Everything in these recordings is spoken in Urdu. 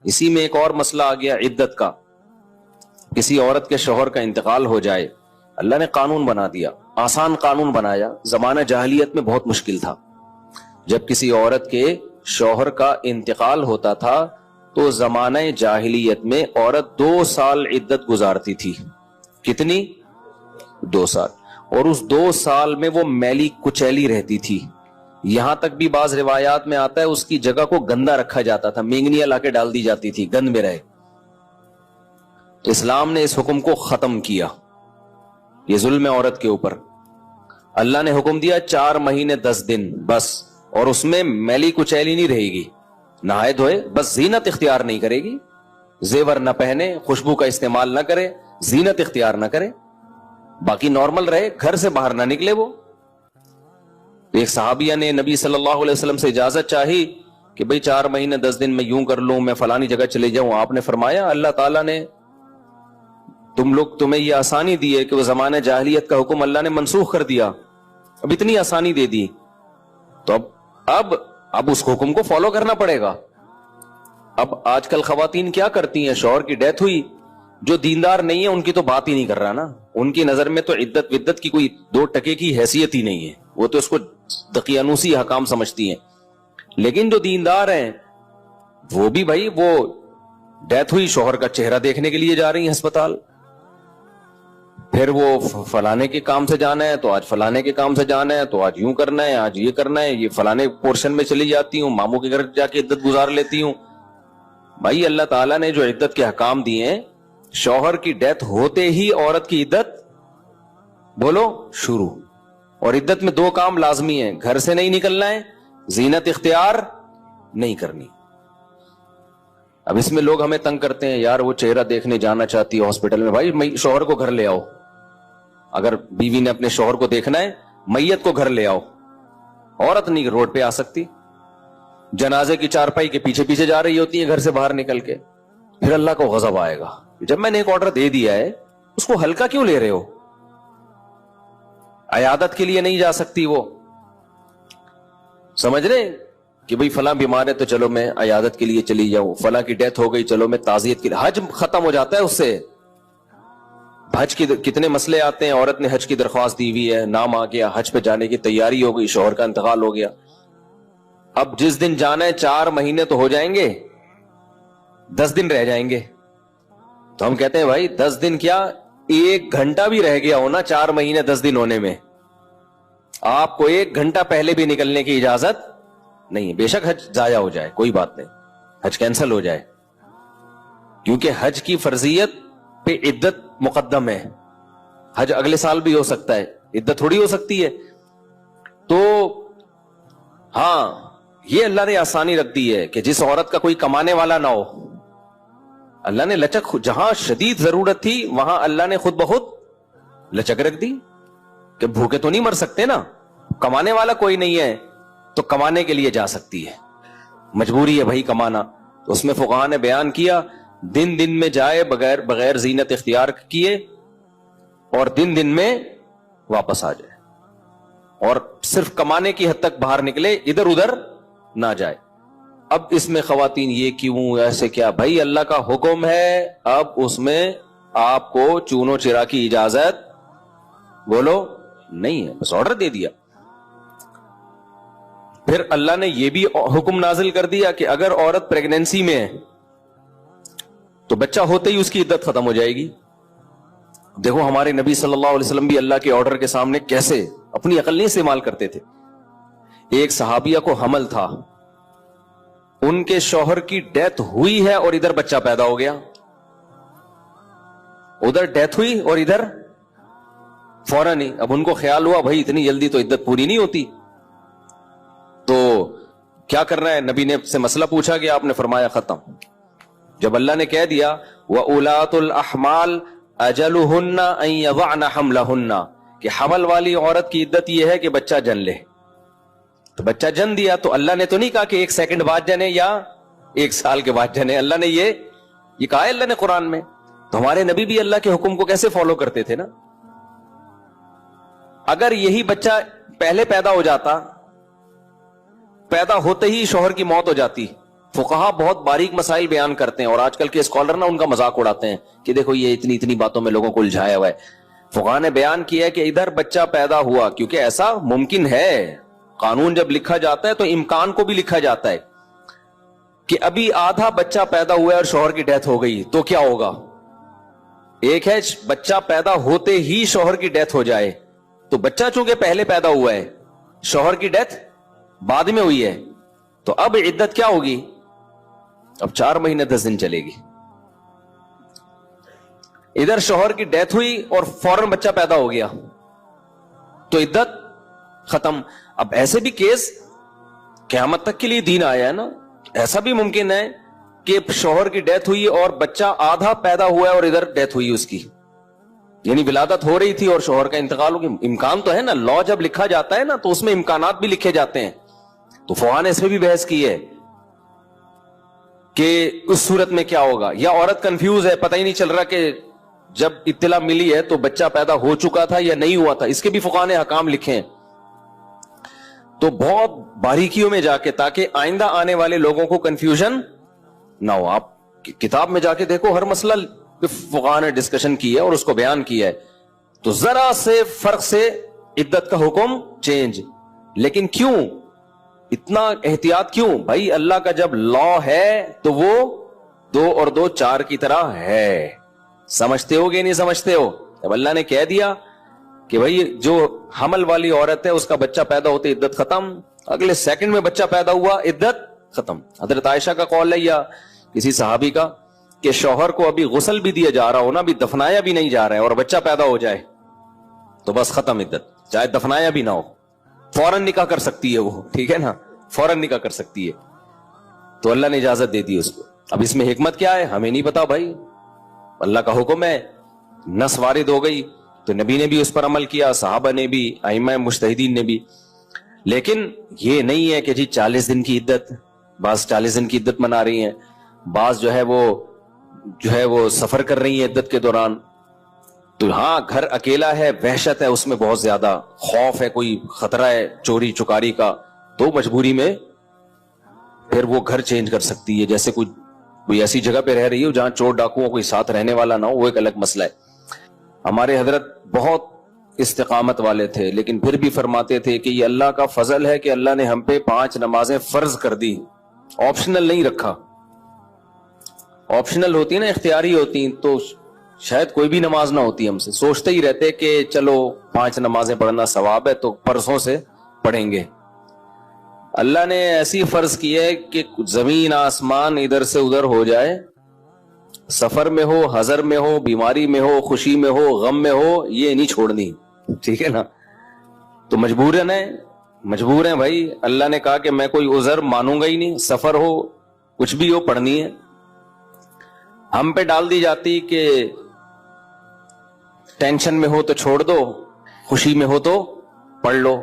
اسی میں ایک اور مسئلہ آ گیا عدت کا. کسی عورت کے شوہر کا انتقال ہو جائے, اللہ نے قانون بنا دیا, آسان قانون بنایا. زمانہ جاہلیت میں بہت مشکل تھا. جب کسی عورت کے شوہر کا انتقال ہوتا تھا تو زمانہ جاہلیت میں عورت 2 سال عدت گزارتی تھی. کتنی؟ 2 سال. اور اس 2 سال میں وہ میلی کچیلی رہتی تھی. یہاں تک بھی بعض روایات میں آتا ہے اس کی جگہ کو گندا رکھا جاتا تھا, مینگنیاں لا کے ڈال دی جاتی تھی گند میں رہے. اسلام نے اس حکم کو ختم کیا. یہ ظلم ہے عورت کے اوپر. اللہ نے حکم دیا 4 مہینے 10 دن بس, اور اس میں میلی کچیلی نہیں رہے گی, نہائے دھوئے, بس زینت اختیار نہیں کرے گی, زیور نہ پہنے, خوشبو کا استعمال نہ کرے, زینت اختیار نہ کرے, باقی نارمل رہے, گھر سے باہر نہ نکلے. وہ ایک صحابیہ نے نبی صلی اللہ علیہ وسلم سے اجازت چاہی کہ بھئی 4 مہینے 10 دن میں یوں کر لوں, میں فلانی جگہ چلے جاؤں. آپ نے فرمایا اللہ تعالیٰ نے تمہیں یہ آسانی دی ہے کہ وہ زمانہ جاہلیت کا حکم اللہ نے منسوخ کر دیا, اب اتنی آسانی دے دی, تو اب اس حکم کو فالو کرنا پڑے گا. اب آج کل خواتین کیا کرتی ہیں, شوہر کی ڈیتھ ہوئی, جو دیندار نہیں ہے ان کی تو بات ہی نہیں کر رہا نا, ان کی نظر میں تو عدت ودت کی کوئی 2 ٹکے کی حیثیت ہی نہیں ہے, وہ تو اس کو دقیانوسی حکام سمجھتی ہیں. لیکن جو دیندار ہیں وہ بھی بھائی, وہ ڈیتھ ہوئی, شوہر کا چہرہ دیکھنے کے لیے جا رہی ہیں ہسپتال, پھر وہ فلانے کے کام سے جانا ہے تو آج فلانے کے کام سے جانا ہے, تو آج یوں کرنا ہے, آج یہ کرنا ہے, یہ فلانے پورشن میں چلی جاتی ہوں, ماموں کے گھر جا کے عدت گزار لیتی ہوں. بھائی اللہ تعالیٰ نے جو عدت کے حکام دیے ہیں, شوہر کی ڈیتھ ہوتے ہی عورت کی عدت بولو شروع. اور عدت میں 2 کام لازمی ہیں, گھر سے نہیں نکلنا ہے, زینت اختیار نہیں کرنی. اب اس میں لوگ ہمیں تنگ کرتے ہیں, یار وہ چہرہ دیکھنے جانا چاہتی ہے ہاسپٹل میں. بھائی شوہر کو گھر لے آؤ, اگر بیوی نے اپنے شوہر کو دیکھنا ہے میت کو گھر لے آؤ. عورت نہیں روڈ پہ آ سکتی, جنازے کی چارپائی کے پیچھے پیچھے جا رہی ہوتی ہے گھر سے باہر نکل کے. پھر اللہ کو غضب آئے گا, جب میں نے ایک آرڈر دے دیا ہے اس کو ہلکا کیوں لے رہے ہو. عیادت کے لیے نہیں جا سکتی وہ, سمجھ رہے کہ بھئی فلاں بیمار ہے تو چلو میں عیادت کے لیے چلی جاؤں, فلاں کی ڈیتھ ہو گئی چلو میں تعزیت کے لیے. حج ختم ہو جاتا ہے اس سے. حج کی کتنے مسئلے آتے ہیں, عورت نے حج کی درخواست دی ہوئی ہے, نام آ گیا, حج پہ جانے کی تیاری ہو گئی, شوہر کا انتقال ہو گیا, اب جس دن جانا ہے 4 مہینے تو ہو جائیں گے, 10 دن رہ جائیں گے. تو ہم کہتے ہیں بھائی 10 دن کیا, 1 گھنٹہ بھی رہ گیا ہونا 4 مہینے 10 دن ہونے میں, آپ کو 1 گھنٹہ پہلے بھی نکلنے کی اجازت نہیں. بے شک حج ضائع ہو جائے کوئی بات نہیں, حج کینسل ہو جائے, کیونکہ حج کی فرضیت پہ عدت مقدم ہے. حج اگلے سال بھی ہو سکتا ہے, عدت تھوڑی ہو سکتی ہے. تو ہاں یہ اللہ نے آسانی رکھ دی ہے کہ جس عورت کا کوئی کمانے والا نہ ہو, اللہ نے لچک, جہاں شدید ضرورت تھی وہاں اللہ نے خود بخود لچک رکھ دی کہ بھوکے تو نہیں مر سکتے نا, کمانے والا کوئی نہیں ہے تو کمانے کے لیے جا سکتی ہے, مجبوری ہے بھائی کمانا. تو اس میں فقہاء نے بیان کیا دن میں جائے بغیر زینت اختیار کیے, اور دن میں واپس آ جائے, اور صرف کمانے کی حد تک باہر نکلے, ادھر ادھر نہ جائے. اب اس میں خواتین یہ کیوں ایسے کیا, بھائی اللہ کا حکم ہے, اب اس میں آپ کو چونو چرا کی اجازت بولو نہیں ہے, بس آرڈر دے دیا. پھر اللہ نے یہ بھی حکم نازل کر دیا کہ اگر عورت پریگنینسی میں ہے تو بچہ ہوتے ہی اس کی عدت ختم ہو جائے گی. دیکھو ہمارے نبی صلی اللہ علیہ وسلم بھی اللہ کے آرڈر کے سامنے کیسے اپنی عقل نہیں استعمال کرتے تھے. ایک صحابیہ کو حمل تھا, ان کے شوہر کی ڈیتھ ہوئی ہے اور ادھر بچہ پیدا ہو گیا, ادھر ڈیتھ ہوئی اور ادھر فوراً ہی. اب ان کو خیال ہوا بھائی اتنی جلدی تو عدت پوری نہیں ہوتی, تو کیا کرنا ہے, نبی نے سے مسئلہ پوچھا کہ آپ نے فرمایا ختم. جب اللہ نے کہہ دیا وَأُولَاتُ الْأَحْمَالِ أَجَلُهُنَّ أَن يَضَعْنَ حَمْلَهُنَّ, کہ حمل والی عورت کی عدت یہ ہے کہ بچہ جن لے, تو بچہ جن دیا تو اللہ نے تو نہیں کہا کہ 1 سیکنڈ بعد جنے یا 1 سال کے بعد جنے, اللہ نے یہ کہا ہے اللہ نے قرآن میں. تو ہمارے نبی بھی اللہ کے حکم کو کیسے فالو کرتے تھے نا. اگر یہی بچہ پہلے پیدا ہو جاتا, پیدا ہوتے ہی شوہر کی موت ہو جاتی, فقہا بہت باریک مسائل بیان کرتے ہیں اور آج کل کے اسکالر نا ان کا مذاق اڑاتے ہیں کہ دیکھو یہ اتنی اتنی باتوں میں لوگوں کو الجھایا ہوا ہے. فقہا نے بیان کیا ہے کہ ادھر بچہ پیدا ہوا, کیونکہ ایسا ممکن ہے, قانون جب لکھا جاتا ہے تو امکان کو بھی لکھا جاتا ہے کہ ابھی آدھا بچہ پیدا ہوا ہے اور شوہر کی ڈیتھ ہو گئی تو کیا ہوگا. ایک ہے بچہ پیدا ہوتے ہی شوہر کی ڈیتھ ہو جائے, تو بچہ چونکہ پہلے پیدا ہوا ہے, شوہر کی ڈیتھ بعد میں ہوئی ہے, تو اب عدت کیا ہوگی, اب 4 مہینے 10 دن چلے گی. ادھر شوہر کی ڈیتھ ہوئی اور فوراً بچہ پیدا ہو گیا تو عدت ختم. اب ایسے بھی کیس قیامت تک کے لیے دین آیا ہے نا, ایسا بھی ممکن ہے کہ شوہر کی ڈیتھ ہوئی اور بچہ آدھا پیدا ہوا ہے اور ادھر ڈیتھ ہوئی اس کی, یعنی ولادت ہو رہی تھی اور شوہر کا انتقال ہو گیا. امکان تو ہے نا, لا جب لکھا جاتا ہے نا تو اس میں امکانات بھی لکھے جاتے ہیں. تو فقہا نے اس پہ بھی بحث کی ہے کہ اس صورت میں کیا ہوگا, یا عورت کنفیوز ہے, پتہ ہی نہیں چل رہا کہ جب اطلاع ملی ہے تو بچہ پیدا ہو چکا تھا یا نہیں ہوا تھا. اس کے بھی فقہا نے احکام لکھے ہیں. تو بہت باریکیوں میں جا کے, تاکہ آئندہ آنے والے لوگوں کو کنفیوژن نہ ہو. آپ کتاب میں جا کے دیکھو, ہر مسئلہ فقہا نے ڈسکشن کی ہے اور اس کو بیان کیا ہے. تو ذرا سے فرق سے عدت کا حکم چینج. لیکن کیوں اتنا احتیاط کیوں بھائی؟ اللہ کا جب لا ہے تو وہ 2 اور 2 4 کی طرح ہے. سمجھتے ہو کہ نہیں سمجھتے ہو؟ جب اللہ نے کہہ دیا کہ بھائی جو حمل والی عورت ہے اس کا بچہ پیدا ہوتے عدت ختم, اگلے سیکنڈ میں بچہ پیدا ہوا عدت ختم. حضرت عائشہ کا قول ہے یا کسی صحابی کا کہ شوہر کو ابھی غسل بھی دیا جا رہا ہو نا, ابھی دفنایا بھی نہیں جا رہا ہے اور بچہ پیدا ہو جائے تو بس ختم عدت, چاہے دفنایا بھی نہ ہو, فوراً نکاح کر سکتی ہے وہ, ٹھیک ہے نا, فوراً نکاح کر سکتی ہے. تو اللہ نے اجازت دے دی اس کو. اب اس میں حکمت کیا ہے ہمیں نہیں پتا بھائی, اللہ کا حکم ہے, نص وارد ہو گئی تو نبی نے بھی اس پر عمل کیا, صحابہ نے بھی, ائمہ مجتہدین نے بھی. لیکن یہ نہیں ہے کہ جی 40 دن کی عدت, بعض 40 دن کی عدت منا رہی ہیں, بعض جو ہے وہ سفر کر رہی ہیں عدت کے دوران. تو ہاں گھر اکیلا ہے, وحشت ہے اس میں, بہت زیادہ خوف ہے, کوئی خطرہ ہے چوری چکاری کا, تو مجبوری میں پھر وہ گھر چینج کر سکتی ہے. جیسے کوئی ایسی جگہ پہ رہ رہی ہو جہاں چور ڈاکوؤں کوئی ساتھ رہنے والا نہ ہو, وہ ایک الگ مسئلہ ہے. ہمارے حضرت بہت استقامت والے تھے, لیکن پھر بھی فرماتے تھے کہ یہ اللہ کا فضل ہے کہ اللہ نے ہم پہ 5 نمازیں فرض کر دی, آپشنل نہیں رکھا. آپشنل ہوتی نا, اختیاری ہوتی تو شاید کوئی بھی نماز نہ ہوتی. ہم سے سوچتے ہی رہتے کہ چلو 5 نمازیں پڑھنا ثواب ہے تو پرسوں سے پڑھیں گے. اللہ نے ایسی فرض کی ہے کہ زمین آسمان ادھر سے ادھر ہو جائے, سفر میں ہو, حضر میں ہو, بیماری میں ہو, خوشی میں ہو, غم میں ہو, یہ نہیں چھوڑنی, ٹھیک ہے نا. تو مجبور ہیں بھائی. اللہ نے کہا کہ میں کوئی عذر مانوں گا ہی نہیں, سفر ہو کچھ بھی ہو پڑھنی ہے. ہم پہ ڈال دی جاتی کہ ٹینشن میں ہو تو چھوڑ دو, خوشی میں ہو تو پڑھ لو.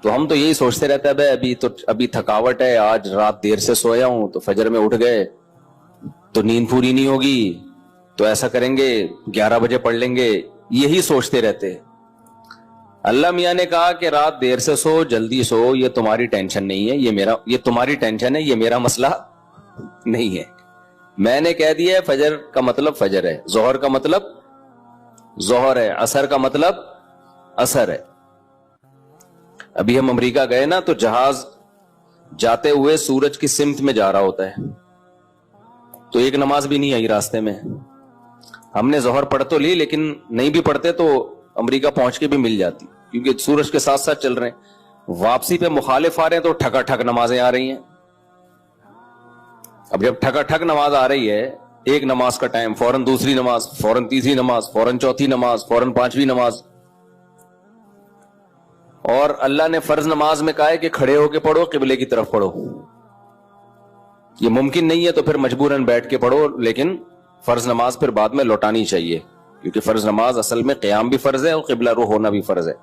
تو ہم تو یہی سوچتے رہتے ہیں بھائی ابھی تھکاوٹ ہے, آج رات دیر سے سویا ہوں تو فجر میں اٹھ گئے تو نیند پوری نہیں ہوگی, تو ایسا کریں گے 11 بجے پڑھ لیں گے, یہی سوچتے رہتے. اللہ میاں نے کہا کہ رات دیر سے سو, جلدی سو, یہ تمہاری ٹینشن نہیں ہے, یہ تمہاری ٹینشن ہے, یہ میرا مسئلہ نہیں ہے. میں نے کہہ دیا ہے فجر کا مطلب فجر ہے, ظہر کا مطلب ظہر ہے, عصر کا مطلب عصر ہے. ابھی ہم امریکہ گئے نا تو جہاز جاتے ہوئے سورج کی سمت میں جا رہا ہوتا ہے, تو ایک نماز بھی نہیں آئی راستے میں. ہم نے ظہر پڑھ تو لی, لیکن نہیں بھی پڑھتے تو امریکہ پہنچ کے بھی مل جاتی, کیونکہ سورج کے ساتھ ساتھ چل رہے ہیں. واپسی پہ مخالف آ رہے ہیں تو ٹھکا ٹھک نمازیں آ رہی ہیں. اب جب ٹھکا ٹھک نماز آ رہی ہے, ایک نماز کا ٹائم, فوراً دوسری نماز, فوراً تیسری نماز, فوراً چوتھی نماز, فوراً 5ویں نماز. اور اللہ نے فرض نماز میں کہا ہے کہ کھڑے ہو کے پڑھو, قبلے کی طرف پڑھو. یہ ممکن نہیں ہے تو پھر مجبوراً بیٹھ کے پڑھو, لیکن فرض نماز پھر بعد میں لوٹانی چاہیے, کیونکہ فرض نماز اصل میں قیام بھی فرض ہے اور قبلہ رو ہونا بھی فرض ہے.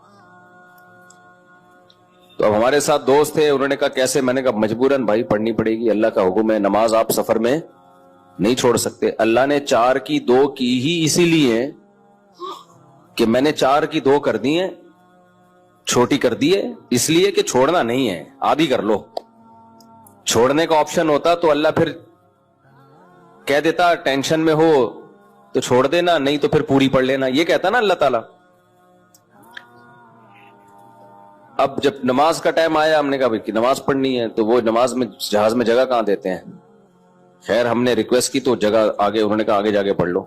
تو اب ہمارے ساتھ دوست تھے, انہوں نے کہا کیسے؟ میں نے کہا مجبوراً بھائی پڑھنی پڑے گی, اللہ کا حکم ہے, نماز آپ سفر میں نہیں چھوڑ سکتے. اللہ نے 4 کی 2 کی ہی اسی لیے کہ میں نے 4 کی 2 کر دی ہیں, چھوٹی کر دی ہے, اس لیے کہ چھوڑنا نہیں ہے, آدھی کر لو. چھوڑنے کا آپشن ہوتا تو اللہ پھر کہہ دیتا ٹینشن میں ہو تو چھوڑ دینا, نہیں تو پھر پوری پڑھ لینا, یہ کہتا نا اللہ تعالیٰ. اب جب نماز کا ٹائم آیا ہم نے کہا بھائی نماز پڑھنی ہے, تو وہ نماز میں جہاز میں جگہ کہاں دیتے ہیں. خیر ہم نے ریکویسٹ کی تو جگہ آگے, انہوں نے کہا آگے جا کے پڑھ لو.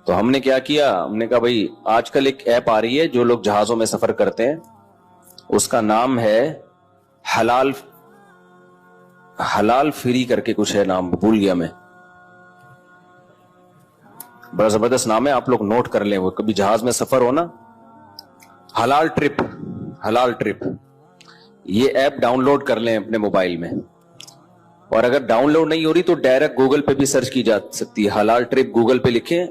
تو ہم نے کیا کیا, ہم نے کہا بھائی آج کل ایک ایپ آ رہی ہے جو لوگ جہازوں میں سفر کرتے ہیں, اس کا نام ہے حلال فری کر کے کچھ ہے, نام بھول گیا میں, بڑا زبردست نام ہے, آپ لوگ نوٹ کر لیں, وہ کبھی جہاز میں سفر ہو نا, حلال ٹرپ, یہ ایپ ڈاؤن لوڈ کر لیں اپنے موبائل میں. اور اگر ڈاؤن لوڈ نہیں ہو رہی تو ڈائریکٹ گوگل پہ بھی سرچ کی جا سکتی ہے, حلال ٹرپ گوگل پہ لکھیں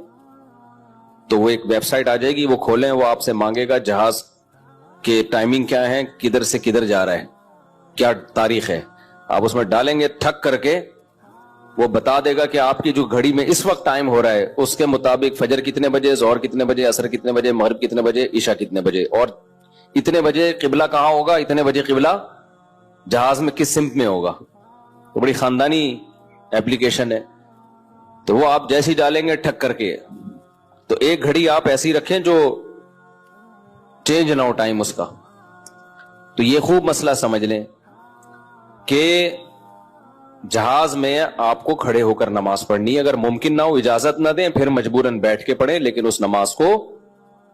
تو وہ ایک ویب سائٹ آ جائے گی, وہ کھولیں, وہ آپ سے مانگے گا جہاز کے ٹائمنگ کیا ہے, کدھر سے کدھر جا رہا ہے, کیا تاریخ ہے, آپ اس میں ڈالیں گے, ٹھک کر کے وہ بتا دے گا کہ آپ کی جو گھڑی میں اس وقت ٹائم ہو رہا ہے اس کے مطابق فجر کتنے بجے, ظہر کتنے بجے, عصر کتنے بجے, مغرب کتنے بجے, عشاء کتنے بجے, اور اتنے بجے قبلہ کہاں ہوگا, اتنے بجے قبلہ جہاز میں کس سمت میں ہوگا. وہ بڑی خاندانی ایپلیکیشن ہے. تو وہ آپ جیسے ہی ڈالیں گے ٹھک کر کے, تو ایک گھڑی آپ ایسی رکھیں جو چینج نہ ہو ٹائم اس کا. تو یہ خوب مسئلہ سمجھ لیں کہ جہاز میں آپ کو کھڑے ہو کر نماز پڑھنی ہے, اگر ممکن نہ ہو اجازت نہ دیں پھر مجبوراً بیٹھ کے پڑھیں, لیکن اس نماز کو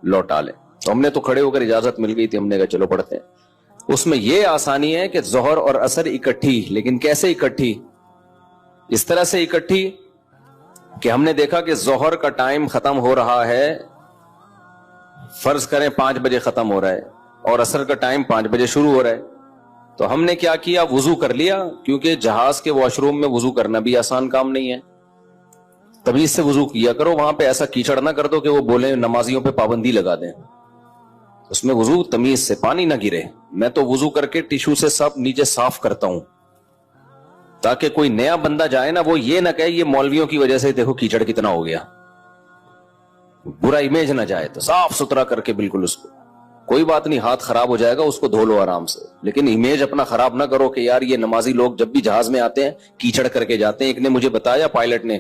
لوٹا لیں. تو ہم نے تو کھڑے ہو کر اجازت مل گئی تھی, ہم نے کہا چلو پڑھتے ہیں. اس میں یہ آسانی ہے کہ ظہر اور عصر اکٹھی, لیکن کیسے اکٹھی, اس طرح سے اکٹھی کہ ہم نے دیکھا کہ ظہر کا ٹائم ختم ہو رہا ہے, فرض کریں 5 بجے ختم ہو رہا ہے, اور عصر کا ٹائم 5 بجے شروع ہو رہا ہے. تو ہم نے کیا کیا, وضو کر لیا, کیونکہ جہاز کے واش روم میں وضو کرنا بھی آسان کام نہیں ہے, تمیز سے وضو کیا کرو, وہاں پہ ایسا کیچڑ نہ کر دو کہ وہ بولیں نمازیوں پہ پابندی لگا دیں. اس میں وضو تمیز سے, پانی نہ گرے. میں تو وضو کر کے ٹیشو سے سب نیچے صاف کرتا ہوں تاکہ کوئی نیا بندہ جائے نا وہ یہ نہ کہے یہ مولویوں کی وجہ سے دیکھو کیچڑ کتنا ہو گیا, برا امیج نہ جائے. تو صاف ستھرا کر کے بالکل اس کو, کوئی بات نہیں, ہاتھ خراب ہو جائے گا اس کو دھو لو آرام سے, لیکن امیج اپنا خراب نہ کرو کہ یار یہ نمازی لوگ جب بھی جہاز میں آتے ہیں کیچڑ کر کے جاتے ہیں. ایک نے مجھے بتایا, پائلٹ نے,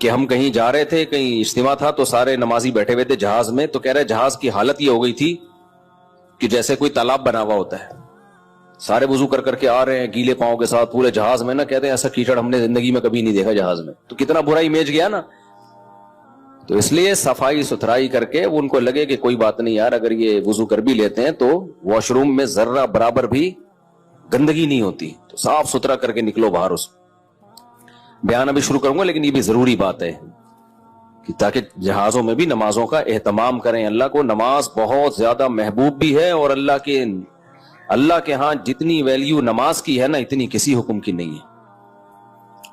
کہ ہم کہیں جا رہے تھے, کہیں اجتماع تھا, تو سارے نمازی بیٹھے ہوئے تھے جہاز میں, تو کہہ رہے جہاز کی حالت یہ ہو گئی تھی کہ جیسے کوئی تالاب بنا ہوا ہوتا ہے, سارے وضو کر کر کے آ رہے ہیں گیلے پاؤں کے ساتھ پورے جہاز میں نا, کہتے ہیں ایسا کیچڑ ہم نے زندگی میں کبھی نہیں دیکھا جہاز میں. تو کتنا برا امیج گیا نا. تو اس لیے صفائی ستھرائی کر کے ان کو لگے کہ کوئی بات نہیں یار, اگر یہ وضو کر بھی لیتے ہیں تو واش روم میں ذرہ برابر بھی گندگی نہیں ہوتی, تو صاف ستھرا کر کے نکلو باہر. اس بیان ابھی شروع کروں گا, لیکن یہ بھی ضروری بات ہے کہ تاکہ جہازوں میں بھی نمازوں کا اہتمام کریں. اللہ کو نماز بہت زیادہ محبوب بھی ہے, اور اللہ کے ہاں جتنی ویلیو نماز کی ہے نا اتنی کسی حکم کی نہیں ہے.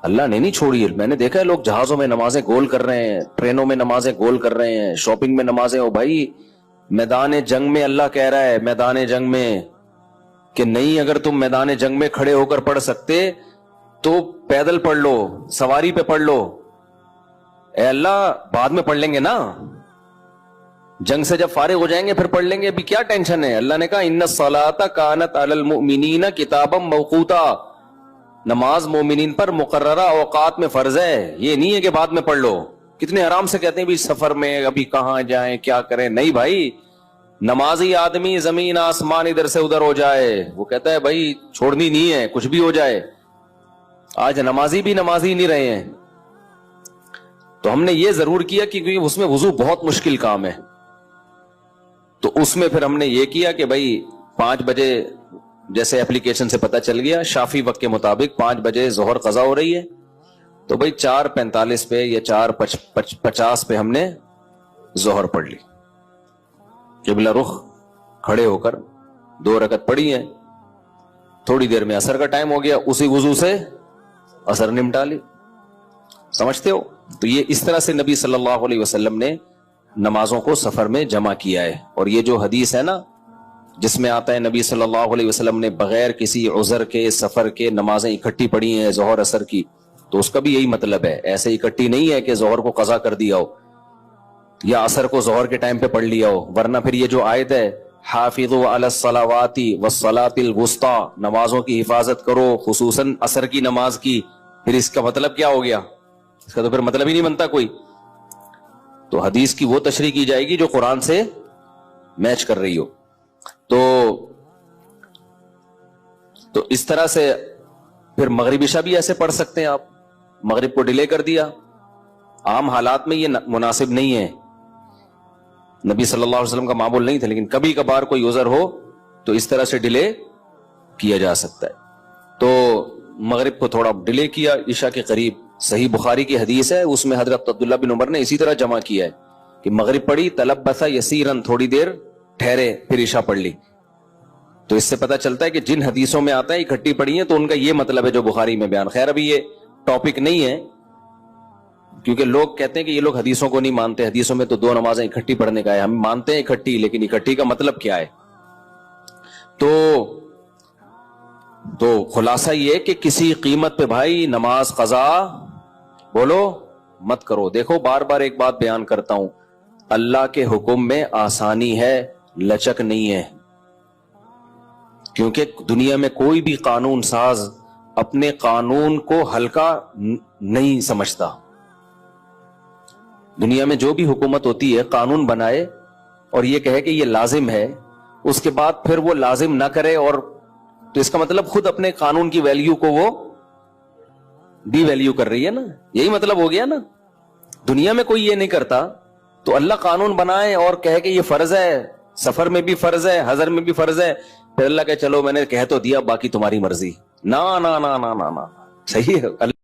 اللہ نے نہیں چھوڑی. میں نے دیکھا ہے لوگ جہازوں میں نمازیں گول کر رہے ہیں, ٹرینوں میں نمازیں گول کر رہے ہیں, شاپنگ میں نمازیں. ہو بھائی میدان جنگ میں اللہ کہہ رہا ہے, میدان جنگ میں, کہ نہیں اگر تم میدان جنگ میں کھڑے ہو کر پڑھ سکتے تو پیدل پڑھ لو, سواری پہ پڑھ لو. اے اللہ بعد میں پڑھ لیں گے نا, جنگ سے جب فارغ ہو جائیں گے پھر پڑھ لیں گے, ابھی کیا ٹینشن ہے. اللہ نے کہا ان الصلاۃ کانت علی المؤمنین کتابا موقوتا, نماز مومنین پر مقررہ اوقات میں فرض ہے, یہ نہیں ہے کہ بعد میں پڑھ لو. کتنے آرام سے کہتے ہیں بھی سفر میں ابھی کہاں جائیں کیا کریں. نہیں بھائی, نمازی آدمی زمین آسمان ادھر سے ادھر ہو جائے, وہ کہتا ہے بھائی چھوڑنی نہیں ہے, کچھ بھی ہو جائے. آج نمازی بھی نمازی نہیں رہے ہیں. تو ہم نے یہ ضرور کیا کیونکہ اس میں وضو بہت مشکل کام ہے, تو اس میں پھر ہم نے یہ کیا کہ بھائی 5 بجے جیسے اپلیکیشن سے پتا چل گیا شافی وقت کے مطابق 5 بجے ظہر قضا ہو رہی ہے, تو بھائی 4:45 پہ یا 4:50 پہ ہم نے ظہر پڑھ لی, قبلہ رخ کھڑے ہو کر 2 رکعت پڑھی ہیں. تھوڑی دیر میں عصر کا ٹائم ہو گیا, اسی وضو سے عصر نمٹا لی. سمجھتے ہو؟ تو یہ اس طرح سے نبی صلی اللہ علیہ وسلم نے نمازوں کو سفر میں جمع کیا ہے. اور یہ جو حدیث ہے نا جس میں آتا ہے نبی صلی اللہ علیہ وسلم نے بغیر کسی عذر کے سفر کے نمازیں اکٹھی پڑھی ہیں ظہر عصر کی, تو اس کا بھی یہی مطلب ہے. ایسے اکٹھی نہیں ہے کہ ظہر کو قضا کر دیا ہو یا عصر کو ظہر کے ٹائم پہ پڑھ لیا ہو, ورنہ پھر یہ جو آیت ہے حافظوا علی الصلوات والصلاۃ الوسطی، نمازوں کی حفاظت کرو، خصوصاً عصر کی نماز کی. پھر اس کا مطلب کیا ہو گیا؟ اس کا تو پھر مطلب ہی نہیں بنتا کوئی. تو حدیث کی وہ تشریح کی جائے گی جو قرآن سے میچ کر رہی ہو. تو اس طرح سے پھر مغرب عشاء بھی ایسے پڑھ سکتے ہیں آپ. مغرب کو ڈیلے کر دیا، عام حالات میں یہ مناسب نہیں ہے، نبی صلی اللہ علیہ وسلم کا معمول نہیں تھا، لیکن کبھی کبھار کوئی عذر ہو تو اس طرح سے ڈیلے کیا جا سکتا ہے. تو مغرب کو تھوڑا ڈیلے کیا عشاء کے قریب. صحیح بخاری کی حدیث ہے، اس میں حضرت عبداللہ بن عمر نے اسی طرح جمع کیا ہے کہ مغرب پڑھی، تلبث یسیرن، تھوڑی دیر ٹھہرے، پھر عشاء پڑھ لی. تو اس سے پتہ چلتا ہے کہ جن حدیثوں میں آتا ہے اکٹھی پڑھی ہیں تو ان کا یہ مطلب ہے جو بخاری میں بیان. خیر ابھی یہ ٹاپک نہیں ہے، کیونکہ لوگ کہتے ہیں کہ یہ لوگ حدیثوں کو نہیں مانتے، حدیثوں میں تو 2 نمازیں اکٹھی پڑھنے کا ہے. ہم مانتے ہیں اکٹھی، لیکن اکٹھی کا مطلب کیا ہے؟ تو خلاصہ یہ کہ کسی قیمت پہ بھائی نماز قضا بولو مت کرو. دیکھو بار بار ایک بات بیان کرتا ہوں، اللہ کے حکم میں آسانی ہے، لچک نہیں ہے. کیونکہ دنیا میں کوئی بھی قانون ساز اپنے قانون کو ہلکا نہیں سمجھتا. دنیا میں جو بھی حکومت ہوتی ہے قانون بنائے اور یہ کہے کہ یہ لازم ہے، اس کے بعد پھر وہ لازم نہ کرے، اور تو اس کا مطلب خود اپنے قانون کی ویلیو کو وہ ڈی ویلیو کر رہی ہے نا. یہی مطلب ہو گیا نا. دنیا میں کوئی یہ نہیں کرتا، تو اللہ قانون بنائے اور کہے کہ یہ فرض ہے، سفر میں بھی فرض ہے، حضر میں بھی فرض ہے، پھر اللہ کہ چلو میں نے کہہ تو دیا، باقی تمہاری مرضی. نا نا نا نا نا نا، صحیح ہے.